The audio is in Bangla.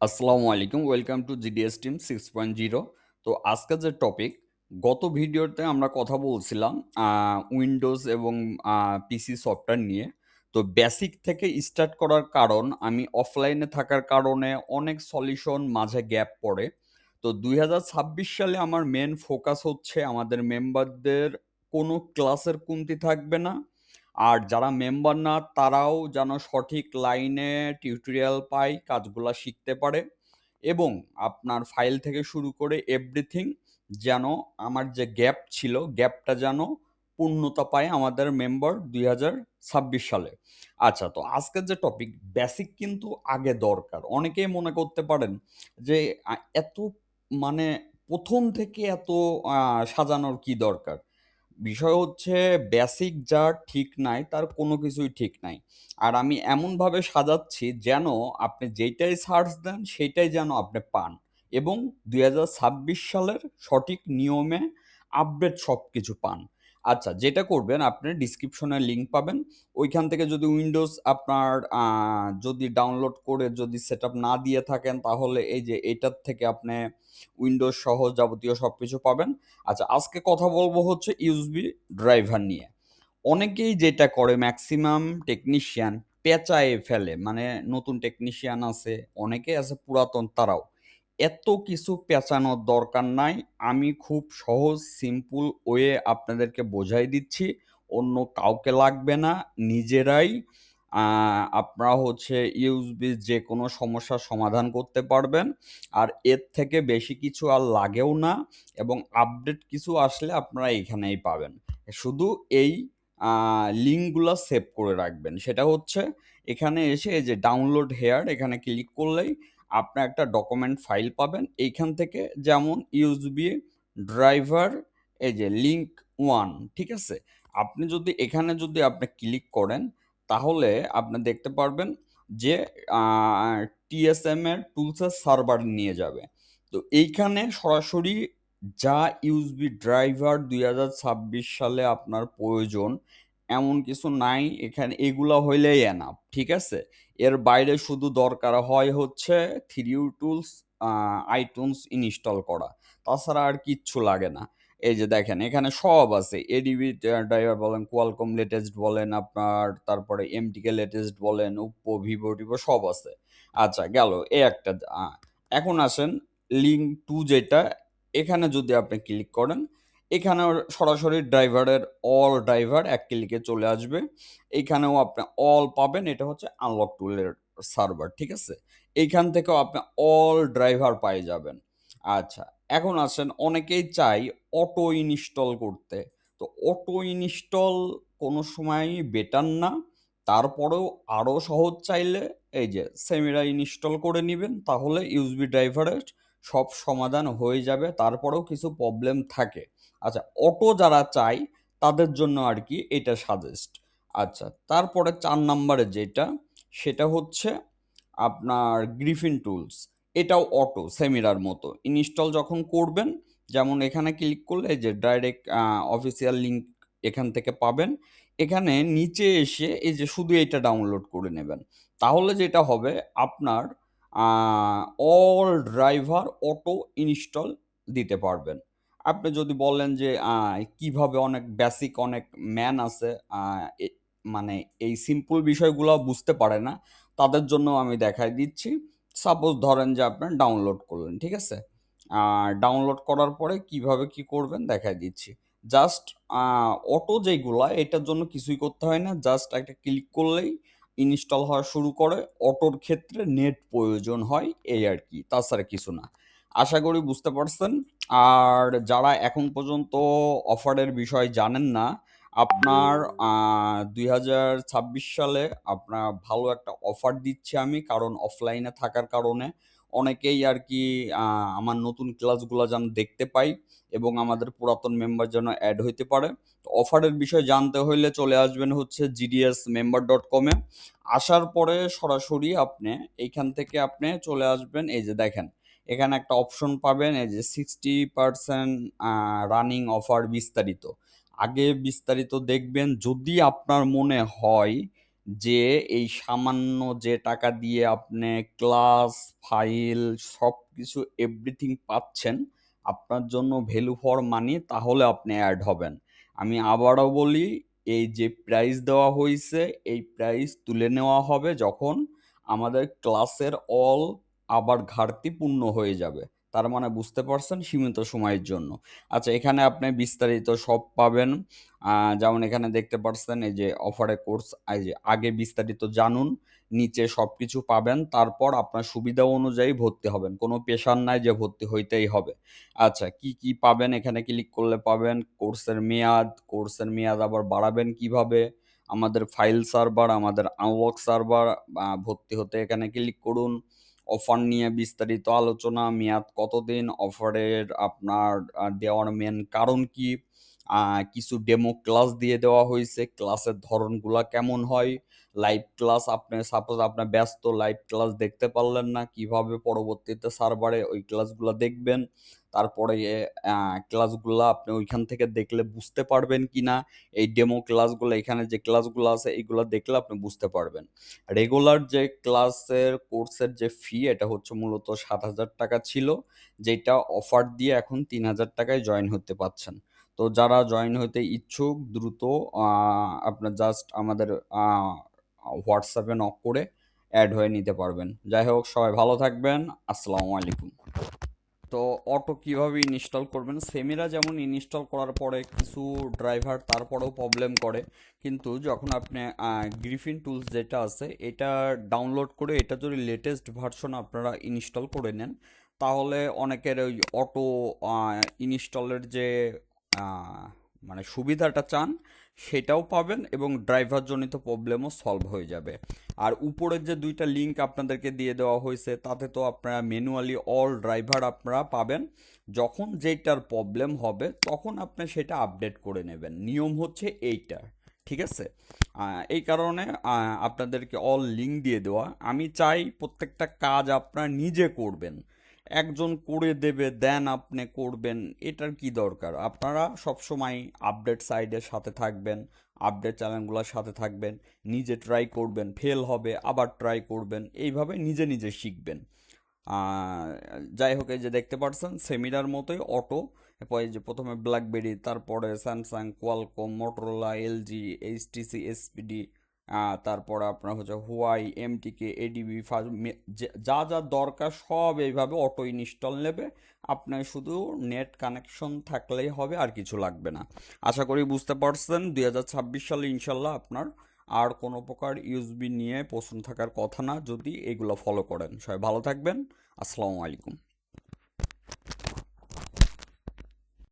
আসসালামু আলাইকুম। Welcome to GDS team 6.0। তো আজকে যে টপিক, গত ভিডিওতে আমরা কথা বলছিলাম উইন্ডোজ এবং পিসি সফটওয়্যার নিয়ে। তো বেসিক থেকে স্টার্ট করার কারণ আমি অফলাইনে থাকার কারণে অনেক সলিউশন মাঝে গ্যাপ পড়ে। তো 2026 সালে আমার মেন ফোকাস হচ্ছে আমাদের মেম্বারদের কোনো ক্লাসের কমতি থাকবে না। আর যারা মেম্বার না তারাও যেন সঠিক লাইনে টিউটোরিয়াল পায়, কাজগুলা শিখতে পারে এবং আপনার ফাইল থেকে শুরু করে এভরিথিং যেন আমার যে গ্যাপ ছিল, গ্যাপটা যেন পূর্ণতা পায় আমাদের মেম্বার 2026 সালে। আচ্ছা, তো আজকের যে টপিক বেসিক কিন্তু আগে দরকার। অনেকেই মনে করতে পারেন যে এত মানে প্রথম থেকে এত সাজানোর কি দরকার? বিষয় হচ্ছে বেসিক যার ঠিক নাই তার কোনো কিছুই ঠিক নাই। আর আমি এমনভাবে সাজাচ্ছি যেন আপনি যেইটাই সার্চ দেন সেইটাই যেন আপনি পান এবং 2026 সালের সঠিক নিয়মে আপডেট সবকিছু পান। আচ্ছা, যেটা করবেন আপনি ডিসক্রিপশনে লিংক পাবেন। ওইখান থেকে যদি উইন্ডোজ আপনার যদি ডাউনলোড করে যদি সেটআপ না দিয়ে থাকেন তাহলে এই যে এটার থেকে আপনি উইন্ডোজ সহ যাবতীয় সবকিছু পাবেন। আচ্ছা, আজকে কথা বলবো হচ্ছে ইউএসবি ড্রাইভার নিয়ে। অনেকেই যেটা করে ম্যাক্সিমাম টেকনিশিয়ান পেঁচায়ে ফেলে। মানে নতুন টেকনিশিয়ান আছে, অনেকে আছে পুরাতন তারাও। এত কিছু পেঁচানোর দরকার নাই। আমি খুব সহজ সিম্পল ওয়ে আপনাদেরকে বোঝাই দিচ্ছি। অন্য কাউকে লাগবে না। নিজেরাই আপনারা হচ্ছে ইউএসবির যেকোনো সমস্যার সমাধান করতে পারবেন। আর এর থেকে বেশি কিছু আর লাগেও না এবং আপডেট কিছু আসলে আপনারা এইখানেই পাবেন। শুধু এই লিঙ্কগুলা সেভ করে রাখবেন। সেটা হচ্ছে এখানে এসে এই যে ডাউনলোড হেয়ার এখানে ক্লিক করলেই আপনার একটা ডকুমেন্ট ফাইল পাবেন। এইখান থেকে যেমন ইউএসবি ড্রাইভার এই যে লিঙ্ক 1, ঠিক আছে? আপনি যদি এখানে যদি আপনি ক্লিক করেন তাহলে আপনি দেখতে পারবেন যে আ টিএসএম এর টুলসের সার্ভার নিয়ে যাবে। তো এইখানে সরাসরি যা ইউএসবি ড্রাইভার 2026 সালে আপনার প্রয়োজন এমন কিছু নাই। এখানে এগুলা হইলেই এনাফ, ঠিক আছে? এর বাইরে শুধু দরকার হয় হচ্ছে 3U টুলস iTunes ইনস্টল করা। তাছাড়া আর কিচ্ছু লাগে না। এই যে দেখেন এখানে সব আছে। এডিবি ড্রাইভার বলেন, কোয়ালকম লেটেস্ট বলেন আপনার, তারপরে এমটিকে লেটেস্ট বলেন, ওপ্পো, ভিভো-টিভো সব আছে। আচ্ছা গেল এই একটা। আ এখন আসেন লিঙ্ক 2 যেটা, এখানে যদি আপনি ক্লিক করেন, এখানেও সরাসরি ড্রাইভারের অল ড্রাইভার এক ক্লিকে চলে আসবে। এইখানেও আপনি অল পাবেন। এটা হচ্ছে আনলক টুলের সার্ভার, ঠিক আছে? এইখান থেকেও আপনি অল ড্রাইভার পায়ে যাবেন। আচ্ছা, এখন আসেন অনেকেই চায় অটো ইনস্টল করতে। তো অটো ইনস্টল কোনো সময়ই বেটার না। তারপরেও আরো সহজ চাইলে এই যে সেমিরা ইনস্টল করে নিবেন, তাহলে ইউএসবি ড্রাইভারের সব সমাধান হয়ে যাবে। তারপরেও কিছু প্রবলেম থাকে। আচ্ছা, অটো যারা চায় তাদের জন্য আরকি এটা সাজেস্ট। আচ্ছা, তারপরে ৪ নাম্বারে যেটা, সেটা হচ্ছে আপনার গ্রিফিন টুলস। এটাও অটো সেমিরার মতো। ইনস্টল যখন করবেন, যেমন এখানে ক্লিক করলে এই যে ডাইরেক্ট অফিসিয়াল লিঙ্ক এখান থেকে পাবেন। এখানে নিচে এসে এই যে শুধু এটা ডাউনলোড করে নেবেন। তাহলে যেটা হবে আপনার আ অল ড্রাইভার অটো ইনস্টল দিতে পারবেন। আপনি যদি বলেন যে কিভাবে, অনেক বেসিক অনেক ম্যান আছে আ এ মানে এই সিম্পল বিষয়গুলাও বুঝতে পারে না। তাদের জন্য আমি দেখায় দিচ্ছি। সাপোজ ধরেন যে আপনার ডাউনলোড করলেন, ঠিক আছে? ডাউনলোড করার পরে কিভাবে কি করবেন দেখায় দিচ্ছি। জাস্ট আ অটো যেইগুলা এটার জন্য কিছুই করতে হয় না। জাস্ট একটা ক্লিক করলেই ইনস্টল হওয়া শুরু করে। অটোর ক্ষেত্রে নেট প্রয়োজন হয় এই আরকি। তাছাড়া কিছু না। আশা করি বুঝতে পারছেন। আর যারা এখন পর্যন্ত অফারের বিষয় জানেন না, আপনার ২০২৬ সালে আপনার ভালো একটা অফার দিচ্ছি আমি। কারণ অফলাইনে থাকার কারণে অনেকেই আরকি আ আমার নতুন ক্লাসগুলা যেন দেখতে পায় এবং আমাদের পুরাতন মেম্বার যেন এড হইতে পারে। তো অফারের বিষয় জানতে হইলে চলে আসবেন হচ্ছে gdsmember.com এ। আসার পরে সরাসরি আপনি এইখান থেকে আপনি চলে আসবেন, এই যে দেখেন এখানে একটা অপশন পাবেন এই যে 60% রানিং অফার বিস্তারিত। আগে বিস্তারিত দেখবেন। যদি আপনার মনে হয় যে এই সামান্য যে টাকা দিয়ে আপনি ক্লাস, ফাইল সবকিছু এভরিথিং পাচ্ছেন, আপনার জন্য ভ্যালু ফর মানি, তাহলে আপনি অ্যাড হবেন। আমি আবারও বলি, এই যে প্রাইস দেওয়া হইছে, এই প্রাইস তুলে নেওয়া হবে যখন আমাদের ক্লাসের অল আবার ঘাটতি পূর্ণ হয়ে যাবে। তার মানে বুঝতে পারছেন, সীমিত সময়ের জন্য। আচ্ছা, এখানে আপনি বিস্তারিত সব পাবেন। যেমন এখানে দেখতে পাচ্ছেন এই যে অফারে কোর্স, এই যে আগে বিস্তারিত জানুন, নিচে সবকিছু পাবেন, তারপর আপনার সুবিধা অনুযায়ী ভর্তি হবেন। কোনো প্রেশার নাই যে ভর্তি হইতেই হবে। আচ্ছা, কি কি পাবেন এখানে ক্লিক করলে পাবেন? কোর্সের মেয়াদ আবার বাড়াবেন কিভাবে, আমাদের ফাইল সার্ভার, আমাদের আনলক সার্ভার, ভর্তি হতে এখানে ক্লিক করুন। অফার নিয়ে বিস্তারিত আলোচনা, মেয়াদ কতদিন, অফারের আপনার দেওয়ার মেন কারণ কি, কিছু ডেমো ক্লাস দিয়ে দেওয়া হয়েছে, ক্লাসের ধরনগুলা কেমন হয়, লাইভ ক্লাস, আপনি সাপোজ আপনার ব্যস্ত, লাইভ ক্লাস দেখতে পারলেন না, কিভাবে পরবর্তীতে সার্ভারে ওই ক্লাসগুলো দেখবেন, তারপরে ক্লাসগুলো আপনি ওইখান থেকে দেখলে বুঝতে পারবেন কিনা, এই ডেমো ক্লাসগুলো, এখানে যে ক্লাসগুলো আছে এইগুলো দেখলে আপনি বুঝতে পারবেন। রেগুলার যে কোর্সের যে ফি, এটা হচ্ছে মূলত ৭,০০০ টাকা ছিল, যেটা অফার দিয়ে এখন ৩,০০০ টাকায় জয়েন হতে পারছেন। তো যারা জয়েন হতে ইচ্ছুক, দ্রুত আপনার জাস্ট আমাদের হোয়াটসঅ্যাপে নক করে অ্যাড হয়ে নিতে পারবেন। যাই হোক, সবাই ভালো থাকবেন। আসসালামু আলাইকুম। তো অটো কিভাবে ইনস্টল করবেন? সেমিরা যেমন ইনস্টল করার পরে কিছু ড্রাইভার তারপরেও প্রবলেম করে, কিন্তু যখন আপনি গ্রিফিন টুলস যেটা আছে এটা ডাউনলোড করে এটা যদি লেটেস্ট ভার্সন আপনারা ইনস্টল করে নেন, তাহলে অনেকের ওই অটো ইনস্টলের যে আহ, মানে সুবিধাটা চান সেটাও পাবেন, এবং ড্রাইভার জনিত প্রবলেমও সলভ হয়ে যাবে। আর উপরের যে দুইটা লিঙ্ক আপনাদেরকে দিয়ে দেওয়া হয়েছে, তাতে তো আপনারা ম্যানুয়ালি অল ড্রাইভার আপনারা পাবেন। যখন যেটার প্রবলেম হবে তখন আপনি সেটা আপডেট করে নেবেন, নিয়ম হচ্ছে এইটা। ঠিক আছে? এই কারণে আপনাদেরকে অল লিঙ্ক দিয়ে দেওয়া। আমি চাই প্রত্যেকটা কাজ আপনারা নিজে করবেন, একজন করে দেবে দেন আপনি করবেন, এটার কি দরকার? আপনারা সবসময় আপডেট সাইডের সাথে থাকবেন, আপডেট চ্যানেলগুলোর সাথে থাকবেন, নিজে ট্রাই করবেন, ফেল হবে আবার ট্রাই করবেন, এইভাবে নিজে নিজে শিখবেন। আহ, যাই হোক, এই যে দেখতে পাচ্ছেন সেমিনার মতোই অটো, এরপর এই যে প্রথমে ব্ল্যাকবেরি, তারপরে Samsung, Qualcomm, Motorola, LG, HTC, SPD, তারপরে আপনার হচ্ছে হুয়াই, এমটিকে, এডিবি, যা যা দরকার সব এইভাবে অটো ইনস্টল নেবে। আপনার শুধু নেট কানেকশন থাকলেই হবে, আর কিছু লাগবে না। আশা করি বুঝতে পারছেন। 2026 সালে ইনশাল্লাহ আপনার আর কোনো প্রকার ইউএসবি নিয়ে প্রশ্ন থাকার কথা না, যদি এগুলো ফলো করেন। সবাই ভালো থাকবেন। আসসালামু আলাইকুম।